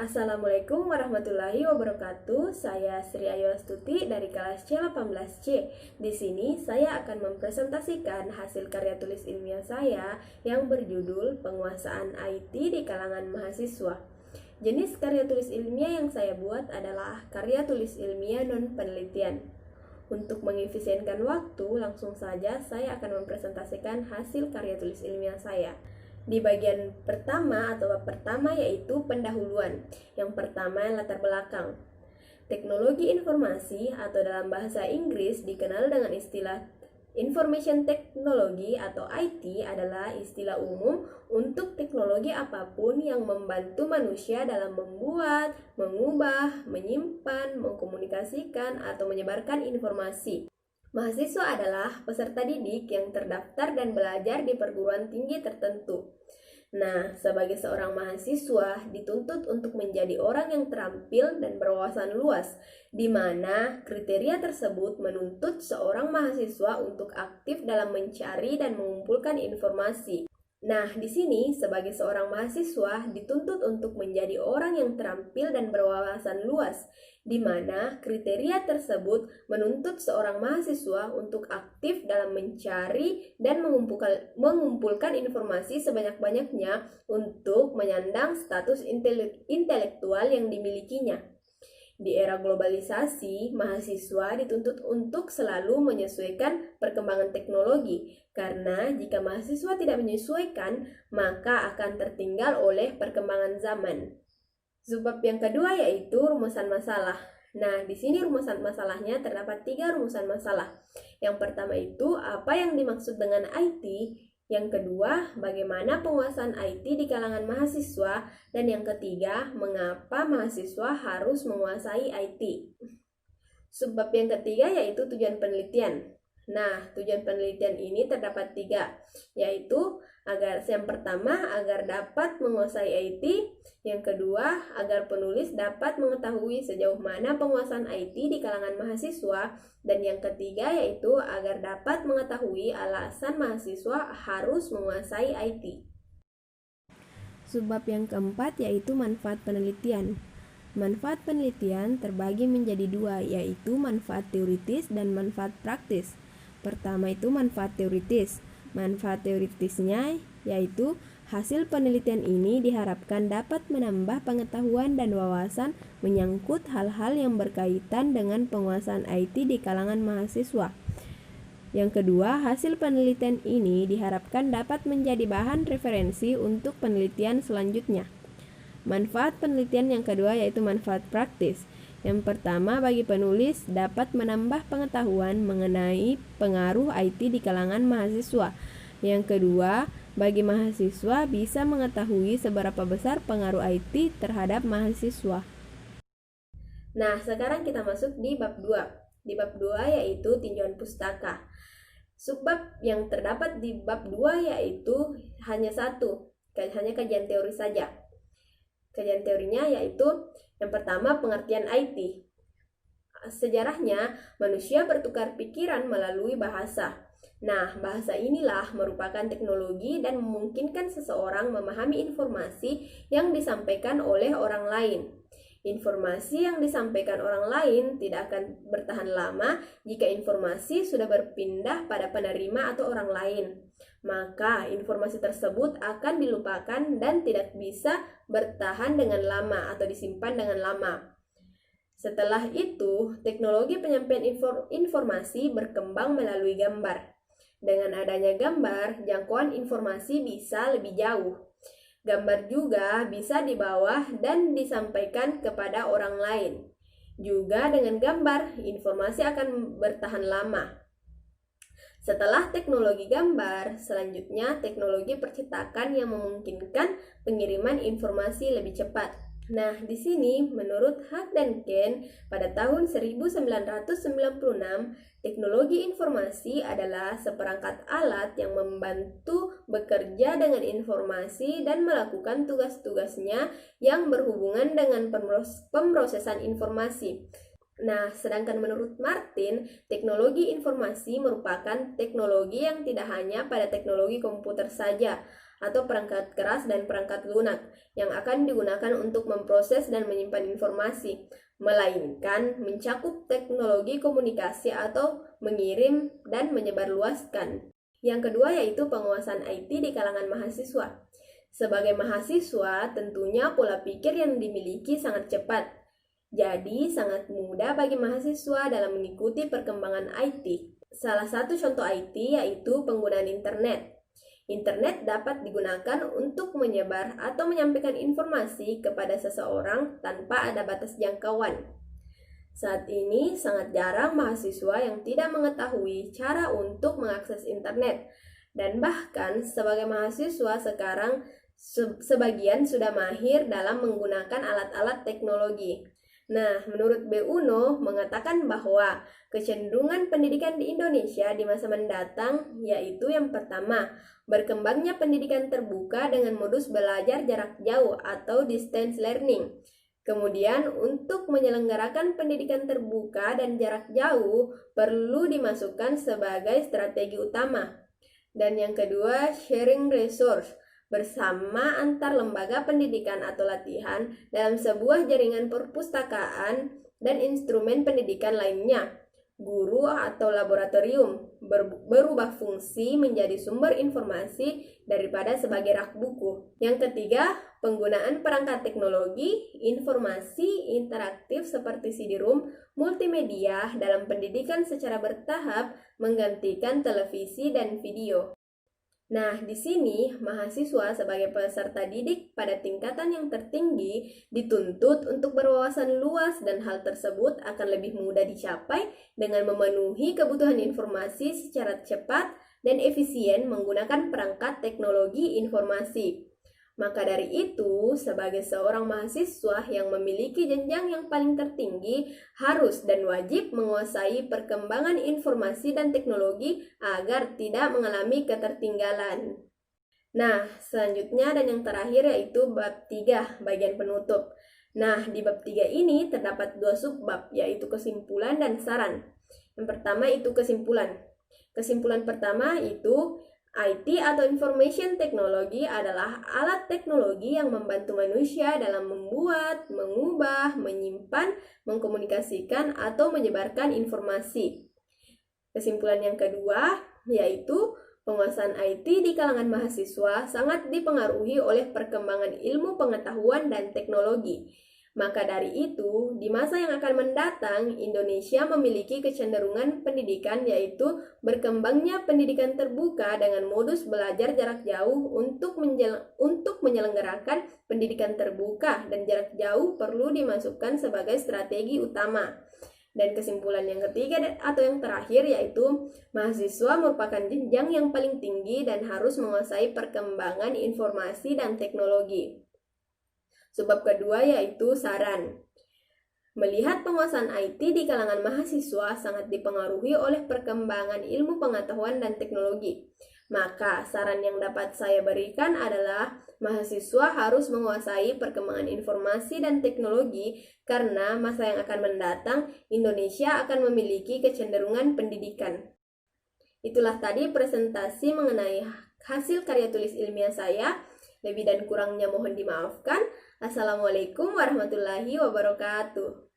Assalamualaikum warahmatullahi wabarakatuh. Saya Sri Ayu Astuti dari kelas C18C. Di sini saya akan mempresentasikan hasil karya tulis ilmiah saya yang berjudul Penguasaan IT di kalangan mahasiswa. Jenis karya tulis ilmiah yang saya buat adalah karya tulis ilmiah non-penelitian. Untuk mengefisienkan waktu, langsung saja saya akan mempresentasikan hasil karya tulis ilmiah saya. Di bagian pertama atau bab pertama yaitu pendahuluan. Yang pertama latar belakang. Teknologi informasi atau dalam bahasa Inggris dikenal dengan istilah Information Technology atau IT adalah istilah umum untuk teknologi apapun yang membantu manusia dalam membuat, mengubah, menyimpan, mengkomunikasikan, atau menyebarkan informasi. Mahasiswa adalah peserta didik yang terdaftar dan belajar di perguruan tinggi tertentu. Nah, sebagai seorang mahasiswa dituntut untuk menjadi orang yang terampil dan berwawasan luas, di mana kriteria tersebut menuntut seorang mahasiswa untuk aktif dalam mencari dan mengumpulkan informasi. Nah, di sini sebagai seorang mahasiswa dituntut untuk menjadi orang yang terampil dan berwawasan luas, di mana kriteria tersebut menuntut seorang mahasiswa untuk aktif dalam mencari dan mengumpulkan informasi sebanyak-banyaknya untuk menyandang status intelektual yang dimilikinya. Di era globalisasi, mahasiswa dituntut untuk selalu menyesuaikan perkembangan teknologi, karena jika mahasiswa tidak menyesuaikan, maka akan tertinggal oleh perkembangan zaman. Subbab yang kedua yaitu rumusan masalah. Nah, di sini rumusan masalahnya terdapat 3 rumusan masalah. Yang pertama itu, apa yang dimaksud dengan IT? Yang kedua, bagaimana penguasaan IT di kalangan mahasiswa? Dan yang ketiga, mengapa mahasiswa harus menguasai IT? Subbab yang ketiga yaitu tujuan penelitian. Nah, tujuan penelitian ini terdapat 3, yaitu yang pertama agar dapat menguasai IT, yang kedua agar penulis dapat mengetahui sejauh mana penguasaan IT di kalangan mahasiswa, dan yang ketiga yaitu agar dapat mengetahui alasan mahasiswa harus menguasai IT. Subbab yang keempat yaitu manfaat penelitian. Manfaat penelitian terbagi menjadi 2, yaitu manfaat teoritis dan manfaat praktis. Pertama itu manfaat teoritis. Manfaat teoritisnya yaitu hasil penelitian ini diharapkan dapat menambah pengetahuan dan wawasan menyangkut hal-hal yang berkaitan dengan penguasaan IT di kalangan mahasiswa. Yang kedua, hasil penelitian ini diharapkan dapat menjadi bahan referensi untuk penelitian selanjutnya. Manfaat penelitian yang kedua yaitu manfaat praktis. Yang pertama, bagi penulis dapat menambah pengetahuan mengenai pengaruh IT di kalangan mahasiswa. Yang kedua, bagi mahasiswa bisa mengetahui seberapa besar pengaruh IT terhadap mahasiswa. Nah, sekarang kita masuk di bab 2. Di bab 2 yaitu tinjauan pustaka. Subbab yang terdapat di bab 2 yaitu hanya kajian teori saja. Kajian teorinya yaitu yang pertama, pengertian IT. Sejarahnya, manusia bertukar pikiran melalui bahasa. Nah, bahasa inilah merupakan teknologi dan memungkinkan seseorang memahami informasi yang disampaikan oleh orang lain. Informasi yang disampaikan orang lain tidak akan bertahan lama jika informasi sudah berpindah pada penerima atau orang lain. Maka informasi tersebut akan dilupakan dan tidak bisa bertahan dengan lama atau disimpan dengan lama. Setelah itu, teknologi penyampaian informasi berkembang melalui gambar. Dengan adanya gambar, jangkauan informasi bisa lebih jauh. Gambar juga bisa dibawa dan disampaikan kepada orang lain. Juga dengan gambar, informasi akan bertahan lama. Setelah teknologi gambar, selanjutnya teknologi percetakan yang memungkinkan pengiriman informasi lebih cepat. Nah, di sini menurut Hart dan Ken pada tahun 1996, teknologi informasi adalah seperangkat alat yang membantu bekerja dengan informasi dan melakukan tugas-tugasnya yang berhubungan dengan pemrosesan informasi. Nah, sedangkan menurut Martin, teknologi informasi merupakan teknologi yang tidak hanya pada teknologi komputer saja, atau perangkat keras dan perangkat lunak yang akan digunakan untuk memproses dan menyimpan informasi, melainkan mencakup teknologi komunikasi atau mengirim dan menyebarluaskan. Yang kedua yaitu penguasaan IT di kalangan mahasiswa. Sebagai mahasiswa, tentunya pola pikir yang dimiliki sangat cepat. Jadi, sangat mudah bagi mahasiswa dalam mengikuti perkembangan IT. Salah satu contoh IT yaitu penggunaan internet. Internet dapat digunakan untuk menyebar atau menyampaikan informasi kepada seseorang tanpa ada batas jangkauan. Saat ini sangat jarang mahasiswa yang tidak mengetahui cara untuk mengakses internet. Dan bahkan sebagai mahasiswa sekarang sebagian sudah mahir dalam menggunakan alat-alat teknologi. Nah, menurut BUNO mengatakan bahwa kecenderungan pendidikan di Indonesia di masa mendatang yaitu yang pertama, berkembangnya pendidikan terbuka dengan modus belajar jarak jauh atau distance learning. Kemudian, untuk menyelenggarakan pendidikan terbuka dan jarak jauh perlu dimasukkan sebagai strategi utama. Dan yang kedua, sharing resource bersama antar lembaga pendidikan atau latihan dalam sebuah jaringan perpustakaan dan instrumen pendidikan lainnya. Guru atau laboratorium berubah fungsi menjadi sumber informasi daripada sebagai rak buku. Yang ketiga, penggunaan perangkat teknologi informasi interaktif seperti CD-ROM multimedia dalam pendidikan secara bertahap menggantikan televisi dan video. Nah, di sini mahasiswa sebagai peserta didik pada tingkatan yang tertinggi dituntut untuk berwawasan luas dan hal tersebut akan lebih mudah dicapai dengan memenuhi kebutuhan informasi secara cepat dan efisien menggunakan perangkat teknologi informasi. Maka dari itu, sebagai seorang mahasiswa yang memiliki jenjang yang paling tertinggi, harus dan wajib menguasai perkembangan informasi dan teknologi agar tidak mengalami ketertinggalan. Nah, selanjutnya dan yang terakhir yaitu bab 3, bagian penutup. Nah, di bab 3 ini terdapat 2 subbab, yaitu kesimpulan dan saran. Yang pertama itu kesimpulan. Kesimpulan pertama itu IT atau Information Technology adalah alat teknologi yang membantu manusia dalam membuat, mengubah, menyimpan, mengkomunikasikan, atau menyebarkan informasi. Kesimpulan yang kedua yaitu penguasaan IT di kalangan mahasiswa sangat dipengaruhi oleh perkembangan ilmu pengetahuan dan teknologi. Maka dari itu, di masa yang akan mendatang, Indonesia memiliki kecenderungan pendidikan yaitu berkembangnya pendidikan terbuka dengan modus belajar jarak jauh untuk menyelenggarakan pendidikan terbuka dan jarak jauh perlu dimasukkan sebagai strategi utama. Dan kesimpulan yang ketiga atau yang terakhir yaitu mahasiswa merupakan jenjang yang paling tinggi dan harus menguasai perkembangan informasi dan teknologi. Sebab kedua yaitu saran. Melihat penguasaan IT di kalangan mahasiswa sangat dipengaruhi oleh perkembangan ilmu pengetahuan dan teknologi. Maka saran yang dapat saya berikan adalah mahasiswa harus menguasai perkembangan informasi dan teknologi karena masa yang akan mendatang Indonesia akan memiliki kecenderungan pendidikan. Itulah tadi presentasi mengenai hasil karya tulis ilmiah saya. Lebih dan kurangnya mohon dimaafkan. Assalamualaikum warahmatullahi wabarakatuh.